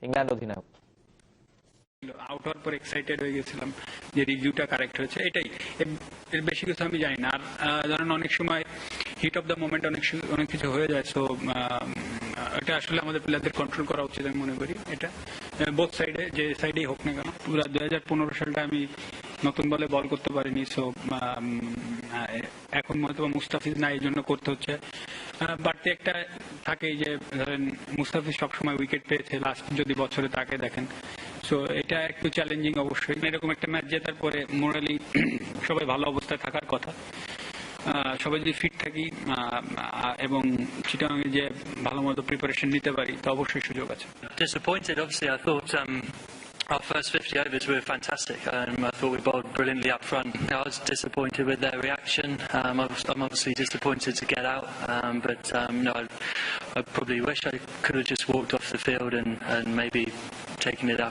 England অধিনায়ক। Out হওয়ার পর এক্সাইটেড হয়ে গেছিলাম যে রিভিউটা কারেক্ট হয়েছে, এটাই, এর বেশি কিছু আমি জানি না। আর ধরেন অনেক সময় হিট অফ দ্য মোমেন্ট অনেক কিছু হয়ে যায়, সো এটা আসলে আমাদের প্লেয়ারদের কন্ট্রোল করা উচিত আমি মনে করি। এটা বোথ সাইডে, যে সাইডেই হোক না কেন। 2015 সালটা আমি নতুন বলে বল করতে পারিনি, সো এখন হয়তো মুস্তাফিজ না, এই জন্য করতে হচ্ছে। বাড়তি একটা থাকেই যে ধরেন মুস্তাফিজ সবসময় উইকেট পেয়েছে লাস্ট যদি বছরে তাকে দেখেন, সো এটা একটু চ্যালেঞ্জিং অবশ্যই। এরকম একটা ম্যাচ জেতার পরে মোরালি সবাই ভালো অবস্থায় থাকার কথা। সবাই যদি ফিট থাকি এবং চিটাগাংয়ে যে ভালো মতো প্রিপারেশন নিতে পারি, তো অবশ্যই সুযোগ আছে। Disappointed, obviously. I thought our first 50 overs were fantastic. I thought we bowled brilliantly up front. I was disappointed with their reaction. I'm obviously disappointed to get out, but no, I probably wish I could have just walked off the field and maybe taken it up